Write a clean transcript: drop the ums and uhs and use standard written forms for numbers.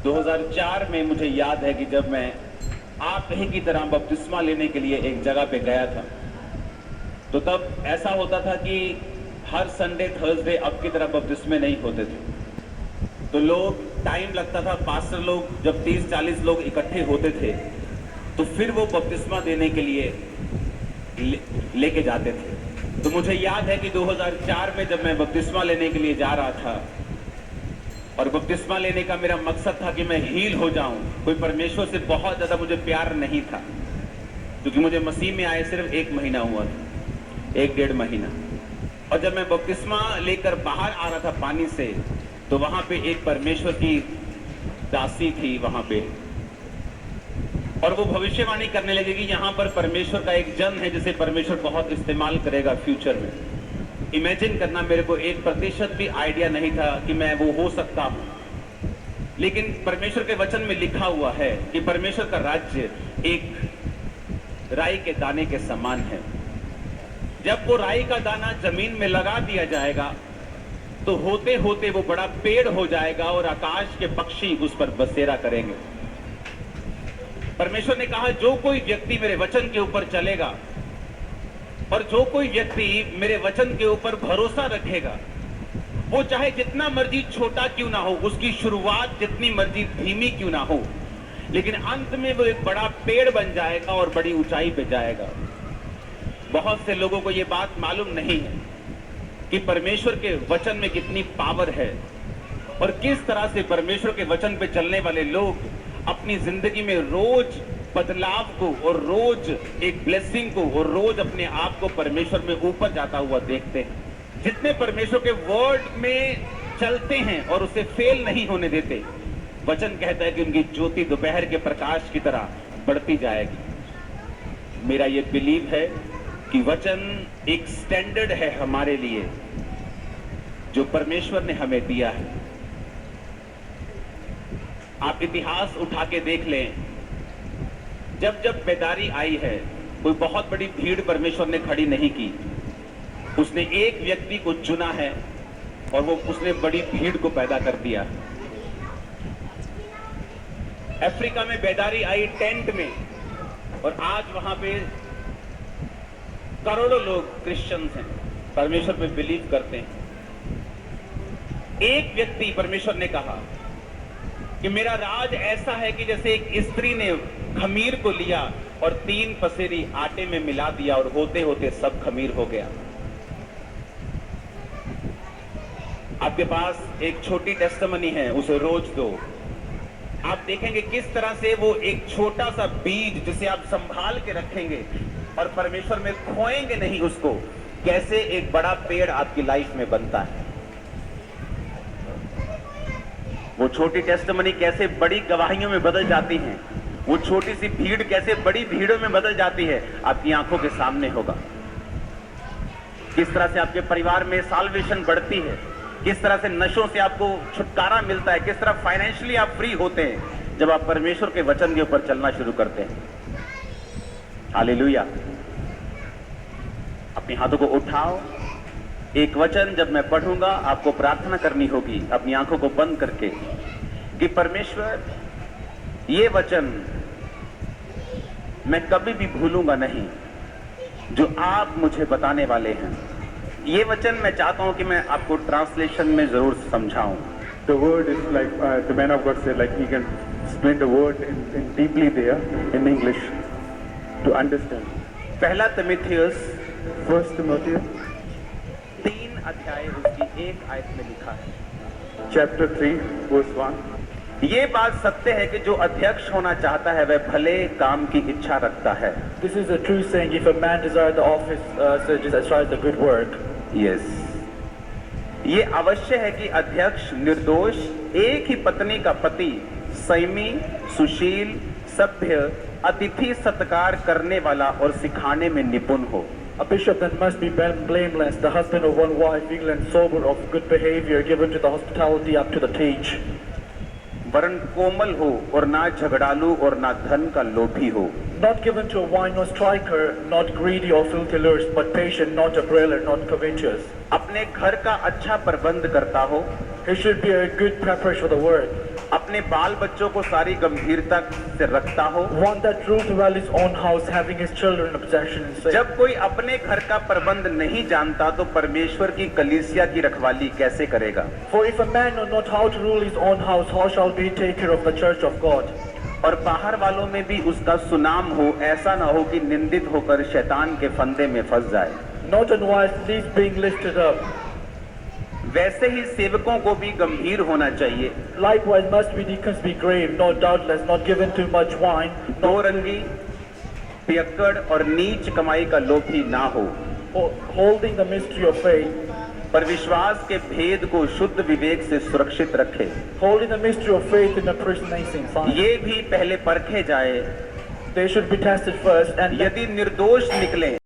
2004 में मुझे याद है कि जब मैं आप ही की तरह बपतिस्मा लेने के लिए एक जगह पे गया था, तो तब ऐसा होता था कि हर संडे थर्सडे अब की तरह बपतिस्मे नहीं होते थे। तो लोग टाइम लगता था, पास्टर लोग जब 30-40 लोग इकट्ठे होते थे तो फिर वो बपतिस्मा देने के लिए लेके जाते थे। तो मुझे याद है कि 2004 में जब मैं बपतिस्मा लेने के लिए जा रहा था और बपतिस्मा लेने का मेरा मकसद था कि मैं हील हो जाऊं, कोई परमेश्वर से बहुत ज्यादा मुझे प्यार नहीं था, क्योंकि मुझे मसीह में आए सिर्फ 1 महीना हुआ था, 1-1.5 महीना। और जब मैं बपतिस्मा लेकर बाहर आ रहा था पानी से, तो वहां पे एक परमेश्वर की दासी थी वहां पे, और वो भविष्यवाणी करने लगी कि यहाँ पर परमेश्वर का एक जन है जिसे परमेश्वर बहुत इस्तेमाल करेगा फ्यूचर में। इमेजिन करना, मेरे को 1% भी आइडिया नहीं था कि मैं वो हो सकता हूं, लेकिन परमेश्वर के वचन में लिखा हुआ है कि परमेश्वर का राज्य एक राई के दाने के समान है। जब वो राई का दाना जमीन में लगा दिया जाएगा तो होते होते वो बड़ा पेड़ हो जाएगा और आकाश के पक्षी उस पर बसेरा करेंगे। परमेश्वर ने कहा, जो कोई व्यक्ति मेरे वचन के ऊपर चलेगा और जो कोई व्यक्ति मेरे वचन के ऊपर भरोसा रखेगा, वो चाहे जितना मर्जी छोटा क्यों ना हो, उसकी शुरुआत जितनी मर्जी धीमी क्यों ना हो, लेकिन अंत में वो एक बड़ा पेड़ बन जाएगा और बड़ी ऊंचाई पे जाएगा। बहुत से लोगों को ये बात मालूम नहीं है कि परमेश्वर के वचन में कितनी पावर है और किस तरह से परमेश्वर के वचन पे चलने वाले लोग अपनी जिंदगी में रोज बदलाव को और रोज एक ब्लेसिंग को और रोज अपने आप को परमेश्वर में ऊपर जाता हुआ देखते हैं। जितने परमेश्वर के वर्ड में चलते हैं और उसे फेल नहीं होने देते, वचन कहता है कि उनकी ज्योति दोपहर के प्रकाश की तरह बढ़ती जाएगी। मेरा ये बिलीव है कि वचन एक स्टैंडर्ड है हमारे लिए जो परमेश्वर ने हमें दिया है। आप इतिहास उठा के देख लें, जब जब बेदारी आई है, कोई बहुत बड़ी भीड़ परमेश्वर ने खड़ी नहीं की, उसने एक व्यक्ति को चुना है और वो उसने बड़ी भीड़ को पैदा कर दिया। अफ्रीका में बेदारी आई टेंट में, और आज वहां पे करोड़ों लोग क्रिश्चियंस हैं, परमेश्वर पे बिलीव करते हैं। एक व्यक्ति, परमेश्वर ने कहा कि मेरा राज ऐसा है कि जैसे एक स्त्री ने खमीर को लिया और 3 पसेरी आटे में मिला दिया और होते होते सब खमीर हो गया। आपके पास एक छोटी टेस्टिमनी है, उसे रोज दो। आप देखेंगे किस तरह से वो एक छोटा सा बीज जिसे आप संभाल के रखेंगे और परमेश्वर में खोएंगे नहीं उसको, कैसे एक बड़ा पेड़ आपकी लाइफ में बनता है। वो छोटी टेस्टिमनी कैसे बड़ी गवाहियों में बदल जाती हैं, वो छोटी सी भीड़ कैसे बड़ी भीड़ों में बदल जाती है, आपकी आंखों के सामने होगा। किस तरह से आपके परिवार में साल्वेशन बढ़ती है, किस तरह से नशों से आपको छुटकारा मिलता है, किस तरह फाइनेंशियली आप फ्री होते हैं जब आप परमेश्वर के वचन के ऊपर चलना शुरू करते हैं। हालेलुया। अपने हाथों को उठाओ। एक वचन जब मैं पढ़ूंगा, आपको प्रार्थना करनी होगी अपनी आंखों को बंद करके कि परमेश्वर, ये वचन मैं कभी भी भूलूंगा नहीं जो आप मुझे बताने वाले हैं। ये वचन मैं चाहता हूं कि मैं आपको ट्रांसलेशन में जरूर समझाऊं। The word is like the man of God said, like he can explain the word in deeply there in English to understand. पहला तिमुथियुस 1 Timothy 3 अध्याय उसकी 1 आयत में लिखा है, chapter 3 verse 1. ये बात सत्य है कि जो अध्यक्ष होना चाहता है वह भले काम की इच्छा रखता है। This is a true saying. If a man desires the office, so desires the good work. Yes. ये अवश्य है कि अध्यक्ष निर्दोष, एक ही पत्नी का पति, संयमी, सुशील, सभ्य, अतिथि सत्कार करने वाला और सिखाने में निपुण हो। A bishop then must be blameless, the husband of one wife, vigilant and sober, of good behavior, given to the hospitality up to the teach. वरन कोमल हो और ना झगड़ालू और ना धन का लोभी हो। Not given to a wine, nor striker, not greedy or filthy lust, but patient, not a brailer, not covetous. अपने घर का अच्छा प्रबंध करता हो। He should be a good preparer for the word. अपने बाल बच्चों को सारी गंभीरता से रखता हो, one that ruled well his own house, having his children in possession and safe. जब कोई अपने घर का प्रबंध नहीं जानता तो परमेश्वर की कलीसिया की रखवाली कैसे करेगा? For if a man know not how to rule his own house, how shall he take care of the church of God? और बाहर वालों में भी उसका सुनाम हो, ऐसा ना हो कि निंदित होकर शैतान के फंदे में फंस जाए। Not unwise, least being lifted up. वैसे ही सेवकों को भी गंभीर होना चाहिए। Likewise must we deacons be grave, no doubtless, not given too much wine, दो रंगी, पियक्कड़ और नीच कमाई का लोभी ना हो, holding the mystery of faith, पर विश्वास के भेद को शुद्ध विवेक से सुरक्षित रखे। holding the mystery of faith in a personation science. ये भी पहले परखे जाए, They should be tested first, and यदि निर्दोष निकले